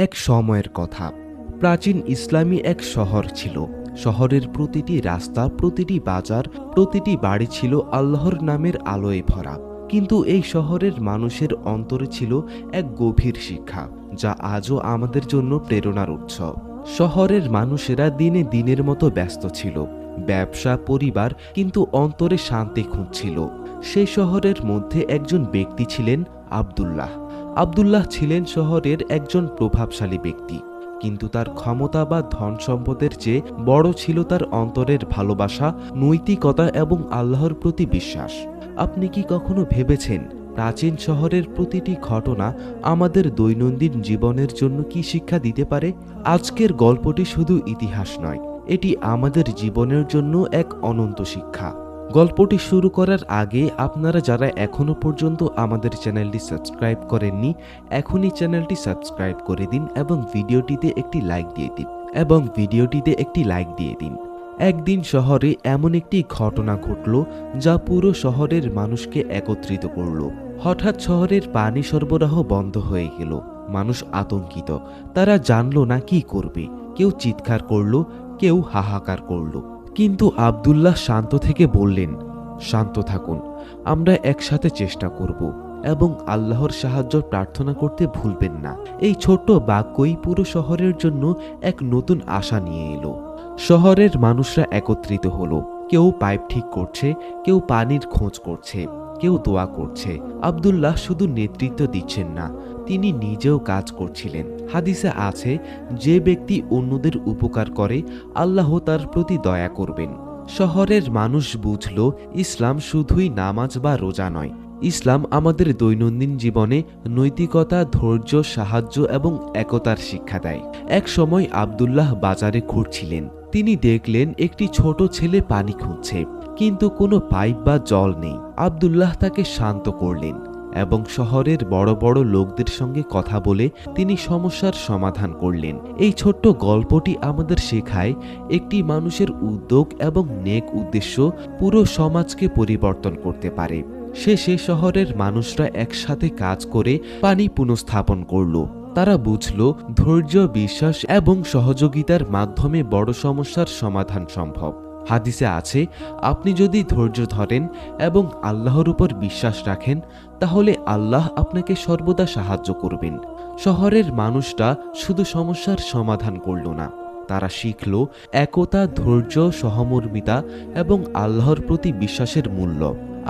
এক সময়ের কথা। প্রাচীন ইসলামী এক শহর ছিল। শহরের প্রতিটি রাস্তা, প্রতিটি বাজার, প্রতিটি বাড়ি ছিল আল্লাহর নামের আলোয় ভরা। কিন্তু এই শহরের মানুষের অন্তরে ছিল এক গভীর শিক্ষা, যা আজও আমাদের জন্য প্রেরণার উৎস। শহরের মানুষেরা দিনে দিনের মতো ব্যস্ত ছিল, ব্যবসা, পরিবার, কিন্তু অন্তরে শান্তি খুঁজছিল। সেই শহরের মধ্যে একজন ব্যক্তি ছিলেন আব্দুল্লাহ। আব্দুল্লাহ ছিলেন শহরের একজন প্রভাবশালী ব্যক্তি, কিন্তু তার ক্ষমতা বা ধন সম্পদের চেয়ে বড় ছিল তার অন্তরের ভালোবাসা, নৈতিকতা এবং আল্লাহর প্রতি বিশ্বাস। আপনি কি কখনো ভেবেছেন প্রাচীন শহরের প্রতিটি ঘটনা আমাদের দৈনন্দিন জীবনের জন্য কি শিক্ষা দিতে পারে? আজকের গল্পটি শুধু ইতিহাস নয়, এটি আমাদের জীবনের জন্য এক অনন্ত শিক্ষা। গল্পটি শুরু করার আগে আপনারা যারা এখনো পর্যন্ত আমাদের চ্যানেলটি সাবস্ক্রাইব করেননি, এখনই চ্যানেলটি সাবস্ক্রাইব করে দিন এবং ভিডিওটিতে একটি লাইক দিয়ে দিন। একদিন শহরে এমন একটি ঘটনা ঘটল যা পুরো শহরের মানুষকে একত্রিত করল। হঠাৎ শহরের পানি সরবরাহ বন্ধ হয়ে গেল। মানুষ আতঙ্কিত, তারা জানল না কি করবে। কেউ চিৎকার করল, কেউ হাহাকার করল। কিন্তু আব্দুল্লাহ শান্ত থেকে বললেন, শান্ত থাকুন, আমরা একসাথে চেষ্টা করব এবং আল্লাহর সাহায্য প্রার্থনা করতে ভুলবেন না। এই ছোট্ট বাক্যই পুরো শহরের জন্য এক নতুন আশা নিয়ে এলো। শহরের মানুষরা একত্রিত হলো। কেউ পাইপ ঠিক করছে, কেউ পানির খোঁজ করছে, কেউ দোয়া করছে। আব্দুল্লাহ শুধু নেতৃত্ব দিচ্ছেন না, তিনি নিজেও কাজ করছিলেন। হাদিসে আছে, যে ব্যক্তি অন্যদের উপকার করে আল্লাহ তার প্রতি দয়া করবেন। শহরের মানুষ বুঝল, ইসলাম শুধুই নামাজ বা রোজা নয়, ইসলাম আমাদের দৈনন্দিন জীবনে নৈতিকতা, ধৈর্য, সাহায্য এবং একতার শিক্ষা দেয়। এক সময় আব্দুল্লাহ বাজারে ঘুরছিলেন। তিনি দেখলেন একটি ছোট ছেলে পানি খুঁজছে, কিন্তু কোনো পাইপ বা জল নেই। আব্দুল্লাহ তাকে শান্ত করলেন এবং শহরের বড় বড় লোকদের সঙ্গে কথা বলে তিনি সমস্যার সমাধান করলেন। এই ছোট্ট গল্পটি আমাদের শেখায়, একটি মানুষের উদ্যোগ এবং নেক উদ্দেশ্য পুরো সমাজকে পরিবর্তন করতে পারে। শেষে শহরের মানুষরা একসাথে কাজ করে পানি পুনঃস্থাপন করল। তারা বুঝল, ধৈর্য, বিশ্বাস এবং সহযোগিতার মাধ্যমে বড় সমস্যার সমাধান সম্ভব। হাদিসে আছে, আপনি যদি ধৈর্য ধরেন এবং আল্লাহর উপর বিশ্বাস রাখেন, তাহলে আল্লাহ আপনাকে সর্বদা সাহায্য করবেন। শহরের মানুষরা শুধু সমস্যার সমাধান করল না, তারা শিখল একতা, ধৈর্য, সহমর্মিতা এবং আল্লাহর প্রতি বিশ্বাসের মূল্য।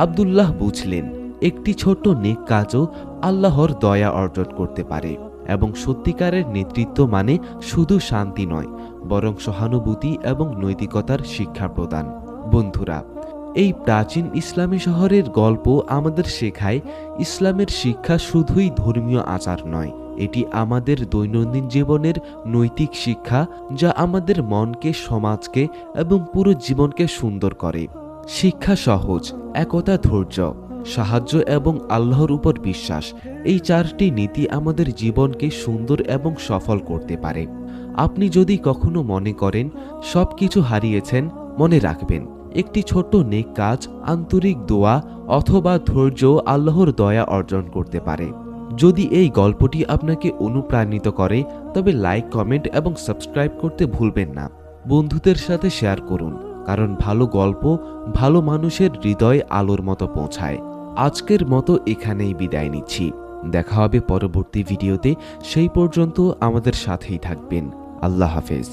আব্দুল্লাহ বুঝলেন, একটি ছোট্ট নেক কাজও আল্লাহর দয়া অর্জন করতে পারে এবং সত্যিকারের নেতৃত্ব মানে শুধু শান্তি নয়, বরং সহানুভূতি এবং নৈতিকতার শিক্ষা প্রদান। বন্ধুরা, এই প্রাচীন ইসলামী শহরের গল্প আমাদের শেখায়, ইসলামের শিক্ষা শুধুই ধর্মীয় আচার নয়, এটি আমাদের দৈনন্দিন জীবনের নৈতিক শিক্ষা, যা আমাদের মনকে, সমাজকে এবং পুরো জীবনকে সুন্দর করে। শিক্ষা সহজ, একতা, ধৈর্য, সাহায্য এবং আল্লাহর উপর বিশ্বাস, এই চারটি নীতি আমাদের জীবনকে সুন্দর এবং সফল করতে পারে। আপনি যদি কখনো মনে করেন সবকিছু হারিয়েছেন, মনে রাখবেন, একটি ছোট্ট নেক কাজ, আন্তরিক দোয়া অথবা ধৈর্য আল্লাহর দয়া অর্জন করতে পারে। যদি এই গল্পটি আপনাকে অনুপ্রাণিত করে, তবে লাইক, কমেন্ট এবং সাবস্ক্রাইব করতে ভুলবেন না। বন্ধুদের সাথে শেয়ার করুন, কারণ ভালো গল্প ভালো মানুষের হৃদয়ে আলোর মতো পৌঁছায়। আজকের মতো এখানেই বিদায় নিচ্ছি। দেখা হবে পরবর্তী ভিডিওতে। সেই পর্যন্ত আমাদের সাথেই থাকবেন। আল্লাহ হাফেজ।